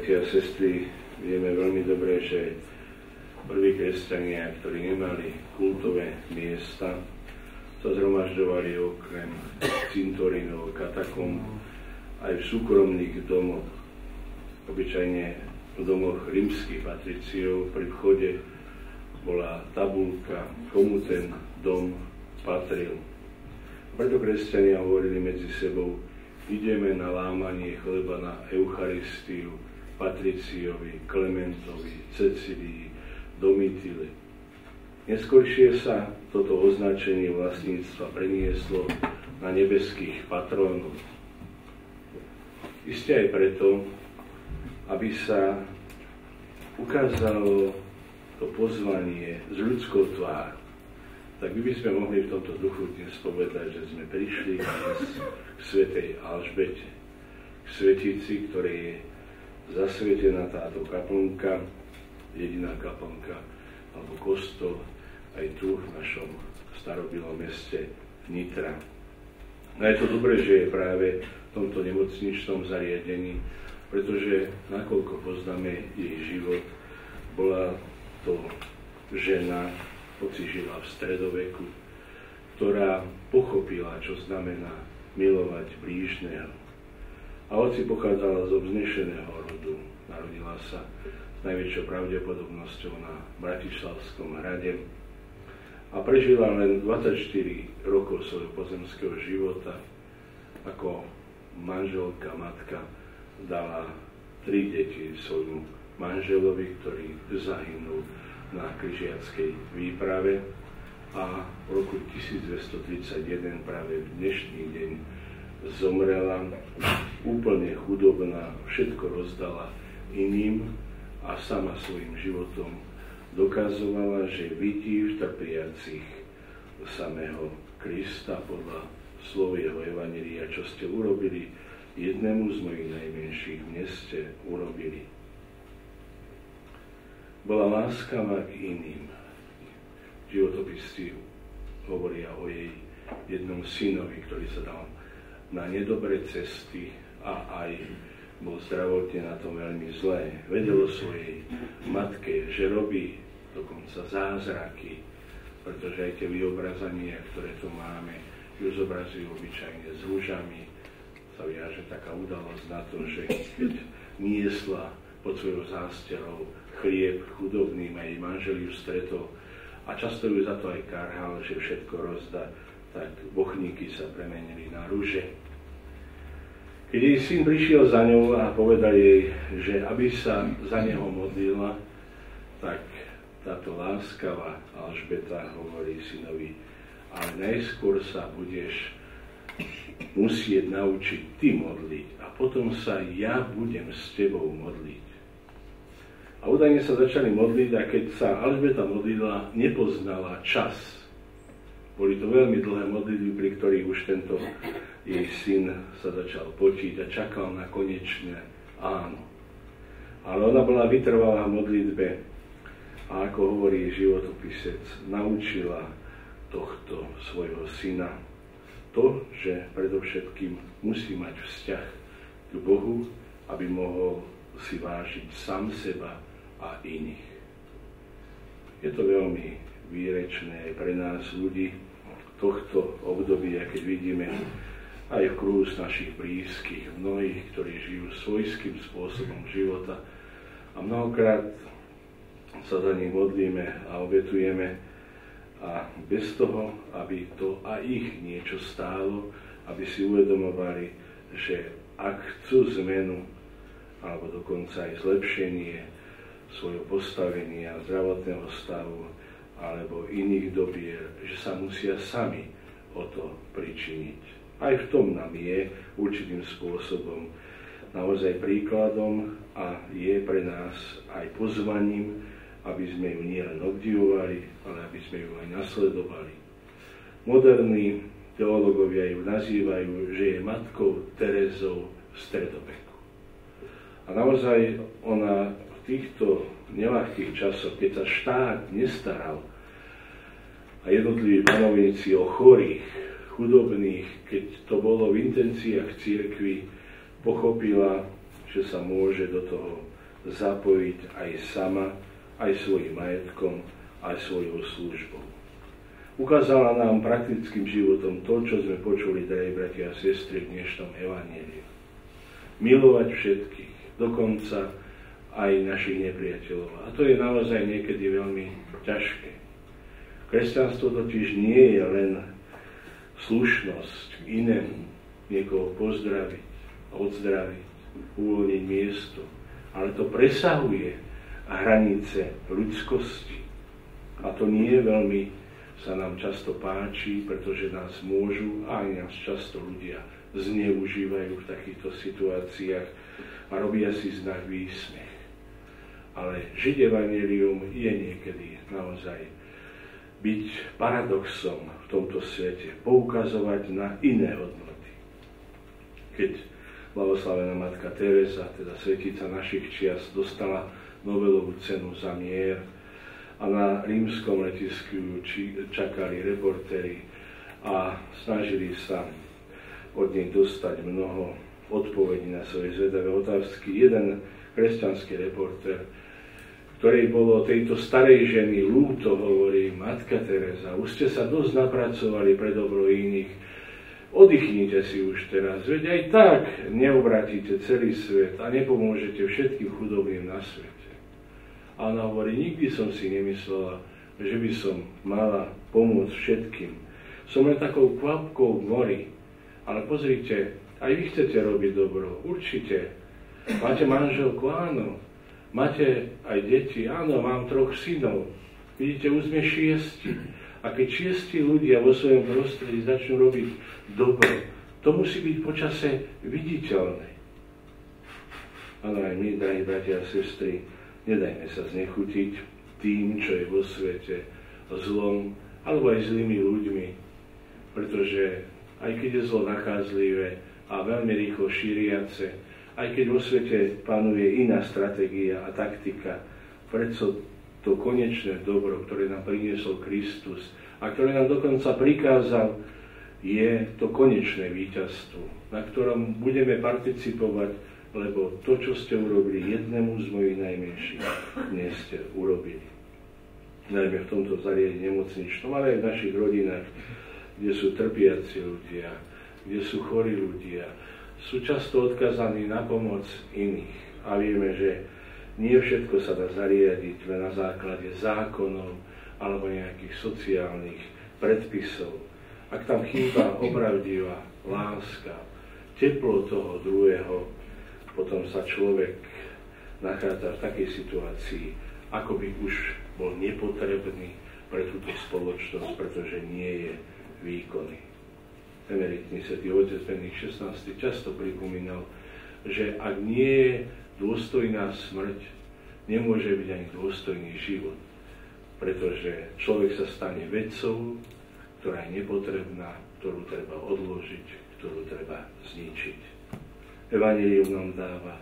bratia a sestry, vieme veľmi dobre, že prví kresťania, ktorí nemali kultové miesta, sa zhromažďovali okrem cintorínov, katakomb aj v súkromných domoch. Obyčajne v domoch rímskych patriciov pri vchode bola tabuľka, komu ten dom patril. Preto kresťania hovorili medzi sebou: ideme na lámanie chleba na Eucharistiu Patriciovi, Klementovi, Cecílii, Domitile. Neskôršie sa toto označenie vlastníctva prenieslo na nebeských patrónov. Isté aj preto, aby sa ukázalo to pozvanie s ľudskou tvárou. Tak by sme mohli v tomto duchu dnes povedať, že sme prišli k svätej Alžbete, k svetici, ktorej je zasvetená táto kaplnka, jediná kaplnka alebo kostol aj tu v našom starobilom meste Nitra. No je to dobré, že je práve v tomto nemocničnom zariadení, pretože nakoľko poznáme jej život, bola to žena, hoci žila v stredoveku, ktorá pochopila, čo znamená milovať blížneho. A hoci pochádzala z obznešeného rodu, narodila sa s najväčšou pravdepodobnosťou na Bratislavskom hrade a prežila len 24 rokov svojho pozemského života. Ako manželka, matka dala 3 deti svojmu manželovi, ktorý zahynul na križiackej výprave, a v roku 1231 práve v dnešný deň zomrela, úplne chudobná, všetko rozdala iným a sama svojim životom dokazovala, že vidí v trpiacich samého Krista podľa slov jeho evanjelia: čo ste urobili jednému z mojich najmenších, mne ste urobili. Bola láskavá k iným. Životopisy hovoria o jej jednom synovi, ktorý sa dal na nedobré cesty a aj bol zdravotne na tom veľmi zlé. Vedel o svojej matke, že robí dokonca zázraky, pretože aj tie vyobrazania, ktoré tu máme, ju zobrazujú obyčajne s rúžami. Sa viaže taká udalosť na to, že keď niesla pod svojou zásterou chlieb chudobným a jej manžel ju stretol a často ju za to aj karhal, že všetko rozdá, tak bochníky sa premenili na rúže. Keď jej syn prišiel za ňou a povedal jej, že aby sa za neho modlila, tak táto láskavá Alžbeta hovorí synovi: ale najskôr sa budeš musieť naučiť ty modliť a potom sa ja budem s tebou modliť. A údajne sa začali modliť, a keď sa Alžbeta modlila, nepoznala čas. Boli to veľmi dlhé modlitby, pri ktorých už tento jej syn sa začal potiť a čakal na konečné áno. Ale ona bola vytrvalá v modlitbe a, ako hovorí životopisec, naučila tohto svojho syna to, že predovšetkým musí mať vzťah k Bohu, aby mohol si vážiť sám seba a iných. Je to veľmi výrečné pre nás ľudí tohto obdobia, keď vidíme aj v kruhu našich blízkych, mnohých, ktorí žijú svojským spôsobom života a mnohokrát sa za nich modlíme a obetujeme a bez toho, aby to a ich niečo stálo, aby si uvedomovali, že ak chcú zmenu alebo dokonca aj zlepšenie svojho postavenia, zdravotného stavu alebo iných dobier, že sa musia sami o to pričiniť. Aj v tom nám je určitým spôsobom naozaj príkladom a je pre nás aj pozvaním, aby sme ju nielen obdivovali, ale aby sme ju aj nasledovali. Moderní teológovia ju nazývajú, že je matkou Terezou v stredoveku. A naozaj ona v týchto neľahkých časoch, keď sa štát nestaral a jednotliví panovníci o chorých, chudobných, keď to bolo v intenciách cirkvi, pochopila, že sa môže do toho zapojiť aj sama, aj svojim majetkom, aj svojou službou. Ukázala nám praktickým životom to, čo sme počuli, drahí bratia a sestry, v dnešnom evanjeliu. Milovať všetkých, dokonca aj našich nepriateľov. A to je naozaj niekedy veľmi ťažké. Kresťanstvo totiž nie je len slušnosť k inému, niekoho pozdraviť, odzdraviť, uvoľniť miesto, ale to presahuje hranice ľudskosti. A to nie veľmi sa nám často páči, pretože nás môžu a aj nás často ľudia zneužívajú v takýchto situáciách a robia si z nás výsmech. Ale žiť evanjelium je niekedy naozaj byť paradoxom v tomto svete, poukazovať na iné hodnoty. Keď blahoslavená matka Teresa, teda svetica našich čias, dostala Nobelovú cenu za mier a na rímskom letisku čakali reportéri a snažili sa od nej dostať mnoho odpovedí na svoje zvedavé otázky. Jeden kresťanský reportér, ktorej bolo tejto starej ženy ľúto, hovorí: Matka Teresa, už ste sa dosť napracovali pre dobro iných, oddychnite si už teraz, veď aj tak neobratíte celý svet a nepomôžete všetkým chudobným na svete. A ona hovorí: nikdy som si nemyslela, že by som mala pomôcť všetkým. Som len takou kvapkou v mori, ale pozrite, aj vy chcete robiť dobro, určite. Máte manželku? Áno. Máte aj deti? Áno, mám 3 synov. Vidíte, už sme 6. A keď 6 ľudia vo svojom prostredí začnú robiť dobro, to musí byť počase viditeľné. Áno, aj my, drahí bratia a sestry, nedajme sa znechutiť tým, čo je vo svete zlom, alebo aj zlými ľuďmi, pretože aj keď je zlo nacházlivé a veľmi rýchlo šíriace, aj keď vo svete panuje iná stratégia a taktika, predsa to konečné dobro, ktoré nám priniesol Kristus a ktoré nám dokonca prikázal, je to konečné víťazstvo, na ktorom budeme participovať, lebo to, čo ste urobili jednému z mojich najmenších, dnes ste urobili. Najmä v tomto zariadení nemocničnom, ale aj v našich rodinách, kde sú trpiaci ľudia, kde sú chorí ľudia, sú často odkazaní na pomoc iných. A vieme, že nie všetko sa dá zariadiť len na základe zákonov alebo nejakých sociálnych predpisov. Ak tam chýba opravdivá láska, teplo toho druhého, potom sa človek nachádza v takej situácii, ako by už bol nepotrebný pre túto spoločnosť, pretože nie je výkonný. Emeritný svätý otec Benedikt XVI často pripomínal, že ak nie je dôstojná smrť, nemôže byť ani dôstojný život, pretože človek sa stane vecou, ktorá je nepotrebná, ktorú treba odložiť, ktorú treba zničiť. Evanjelium nám dáva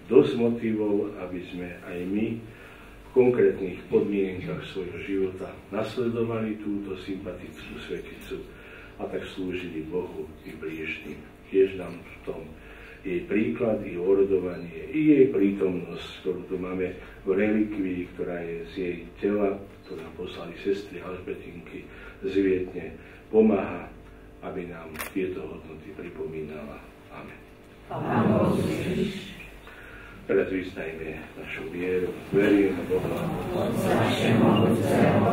dosť motivov, aby sme aj my v konkrétnych podmienkach svojho života nasledovali túto sympatickú sveticu a tak slúžili Bohu i blížnym. Tiež nám v tom jej príklad, jej orodovanie i jej prítomnosť, ktorú tu máme v relikvii, ktorá je z jej tela, ktorú nám poslali sestry Alžbetinky z Viedne, pomáha, aby nám tieto hodnoty pripomínala. Amen. Teraz vyznajme našu vieru, verím Boha, Otca všemohúceho,